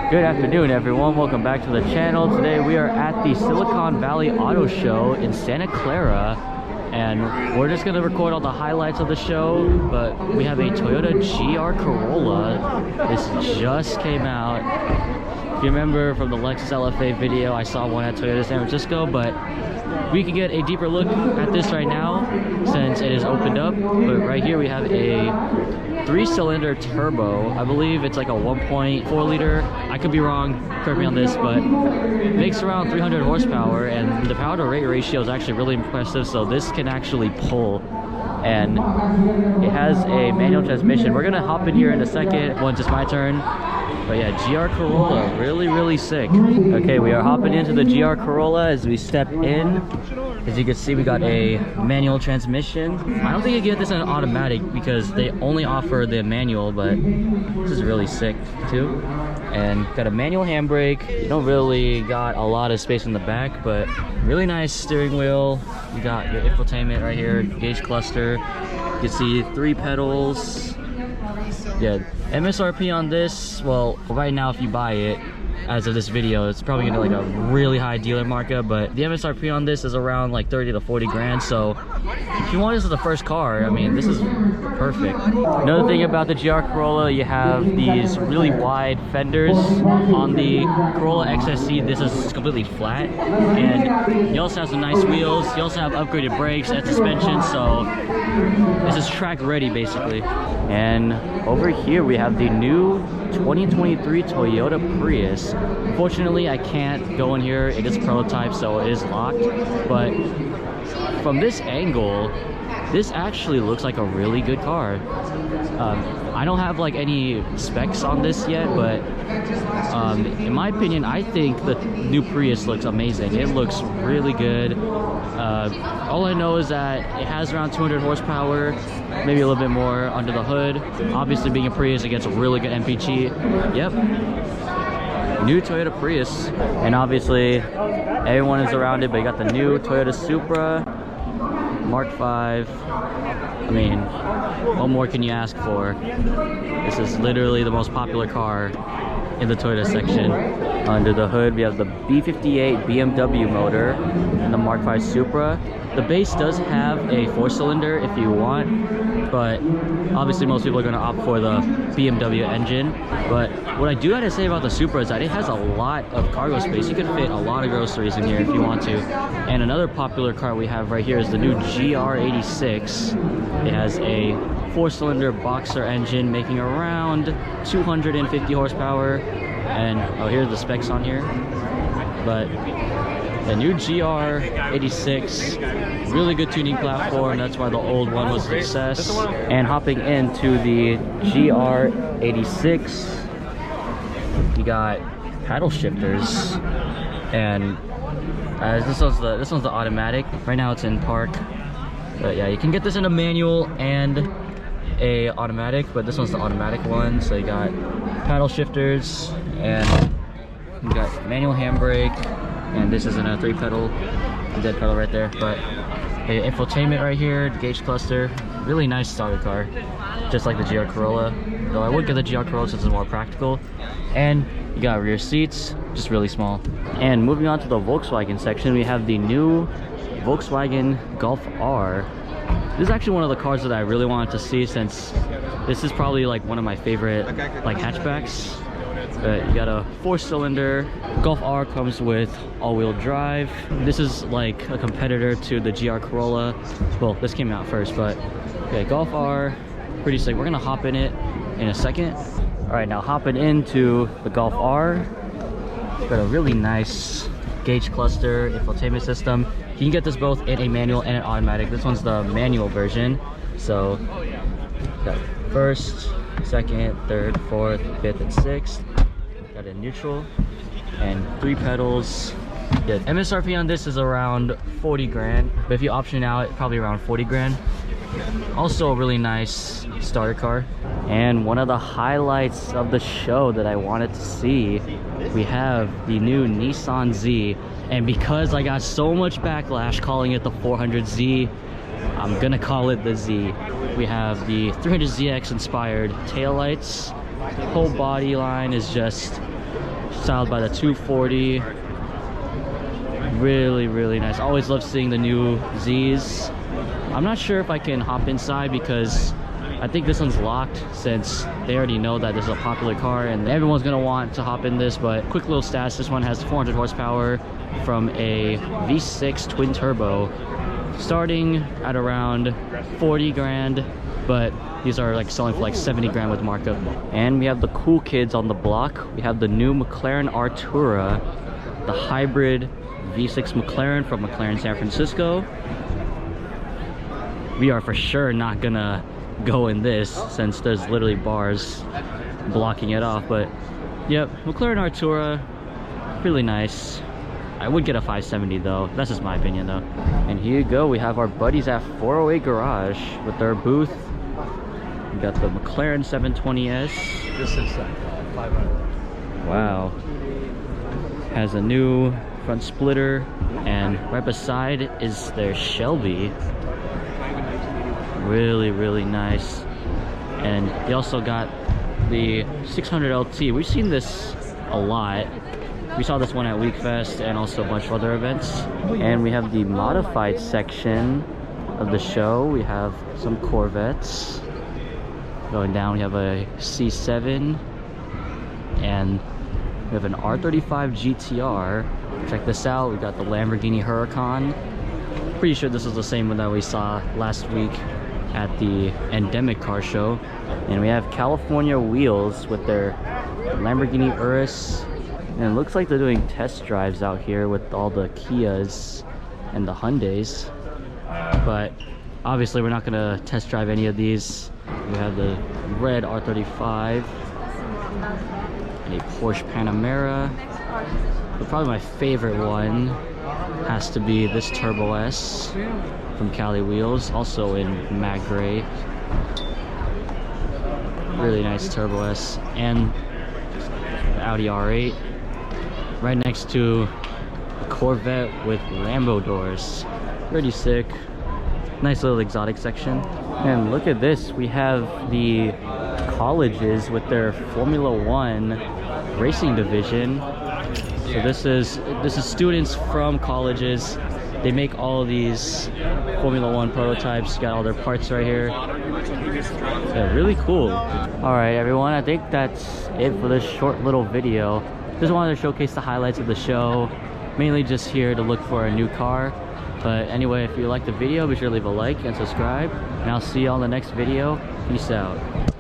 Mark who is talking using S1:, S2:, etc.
S1: Good afternoon, everyone. Welcome back to the channel. Today we are at the Silicon Valley Auto Show in Santa Clara, and we're just going to record all the highlights of the show. But we have a Toyota GR Corolla. This just came out. If you remember from the Lexus LFA video, I saw one at Toyota San Francisco, but we can get a deeper look at this right now since it is opened up. But right here we have a 3-cylinder turbo. I believe it's like a 1.4 liter. I could be wrong, correct me on this, but it makes around 300 horsepower, and the power to rate ratio is actually really impressive. So this can actually pull, and it has a manual transmission. We're gonna hop in here in a second once it's my turn. But yeah, GR Corolla, really sick. Okay, we are hopping into the GR Corolla as we step in. As you can see, we got a manual transmission. I don't think you get this in an automatic because they only offer the manual, but this is really sick too. And got a manual handbrake. You don't really got a lot of space in the back, but really nice steering wheel. You got your infotainment right here, gauge cluster. You can see 3 pedals. Yeah, MSRP on this, well, right now if you buy it as of this video, it's probably gonna be like a really high dealer markup, but the MSRP on this is around like 30 to 40 grand. So if you want this as the first car, I mean, this is perfect. Another thing about the GR Corolla, you have these really wide fenders. On the Corolla XSC, this is completely flat, and you also have some nice wheels. You also have upgraded brakes and suspension, so this is track ready basically. And over here we have the new 2023 Toyota Prius. Unfortunately, I can't go in here. It is a prototype, so it is locked. But from this angle, this actually looks like a really good car. I don't have like any specs on this yet, but in my opinion, I think the new Prius looks amazing. It looks really good. All I know is that it has around 200 horsepower, maybe a little bit more under the hood. Obviously, being a Prius, it gets a really good MPG. Yep, new Toyota Prius. And obviously, everyone is around it, but you got the new Toyota Supra Mark V. I mean, what more can you ask for? This is literally the most popular car in the Toyota section. Under the hood, we have the B58 BMW motor and the Mark V Supra. The base does have a 4-cylinder if you want, but obviously most people are going to opt for the BMW engine. But what I do have to say about the Supra is that it has a lot of cargo space. You can fit a lot of groceries in here if you want to. And another popular car we have right here is the new GR86. It has a 4-cylinder boxer engine making around 250 horsepower. And oh, here's the specs on here. But the new GR86, really good tuning platform. That's why the old one was a success. And hopping into the GR86, you got paddle shifters, and this one's the automatic. Right now it's in park, but yeah, you can get this in a manual and a automatic, but this one's the automatic one. So you got paddle shifters, and you got manual handbrake, and this isn't a 3-pedal, a dead pedal right there. But the infotainment right here, the gauge cluster, really nice starter car, just like the GR Corolla. Though I would get the GR Corolla since it's more practical. And you got rear seats, just really small. And moving on to the Volkswagen section, we have the new Volkswagen Golf R. This is actually one of the cars that I really wanted to see, since this is probably like one of my favorite like hatchbacks. But you got a 4-cylinder. Golf R comes with all-wheel drive. This is like a competitor to the GR Corolla. Well, this came out first, but yeah, Golf R, pretty sick. We're gonna hop in it in a second. All right, now hopping into the Golf R. Got a really nice gauge cluster, infotainment system. You can get this both in a manual and an automatic. This one's the manual version. So got first, second, third, fourth, fifth, and sixth. Got a neutral and 3 pedals. Yeah, MSRP on this is around 40 grand, but if you option out, probably around 40 grand. Also a really nice starter car. And one of the highlights of the show that I wanted to see, we have the new Nissan Z. And because I got so much backlash calling it the 400Z, I'm gonna call it the Z. We have the 300ZX inspired taillights. Whole body line is just styled by the 240. Really nice. Always love seeing the new Z's. I'm not sure if I can hop inside because I think this one's locked since they already know that this is a popular car and everyone's gonna want to hop in this. But quick little stats, this one has 400 horsepower from a V6 twin turbo, starting at around 40 grand, but these are like selling for like 70 grand with markup. And we have the cool kids on the block. We have the new McLaren Artura, the hybrid V6 McLaren from McLaren San Francisco. We are for sure not gonna go in this since there's literally bars blocking it off, but yep, McLaren Artura, really nice. I would get a 570 though, that's just my opinion though. And here you go, we have our buddies at 408 Garage with their booth. We got the McLaren 720S.
S2: This is 500.
S1: Wow. Has a new front splitter, and right beside is their Shelby. Really nice. And they also got the 600 LT. We've seen this a lot. We saw this one at Weekfest and also a bunch of other events. And we have the modified section of the show. We have some Corvettes. Going down, we have a C7 and we have an R35 GTR. Check this out, we got the Lamborghini Huracan. Pretty sure this is the same one that we saw last week at the Endemic car show. And we have California Wheels with their Lamborghini Urus. And it looks like they're doing test drives out here with all the Kias and the Hyundais. But obviously we're not gonna test drive any of these. We have the red R35 and a Porsche Panamera. But probably my favorite one has to be this Turbo S from Cali Wheels, also in matte gray. Really nice Turbo S. And the Audi R8 right next to a Corvette with Lambo doors. Pretty sick. Nice little exotic section. And look at this, we have the colleges with their Formula One racing division. So this is students from colleges. They make all of these Formula One prototypes. Got all their parts right here. Yeah, really cool. All right, everyone, I think that's it for this short little video. Just wanted to showcase the highlights of the show. Mainly just here to look for a new car. But anyway, if you liked the video, be sure to leave a like and subscribe. And I'll see you on the next video. Peace out.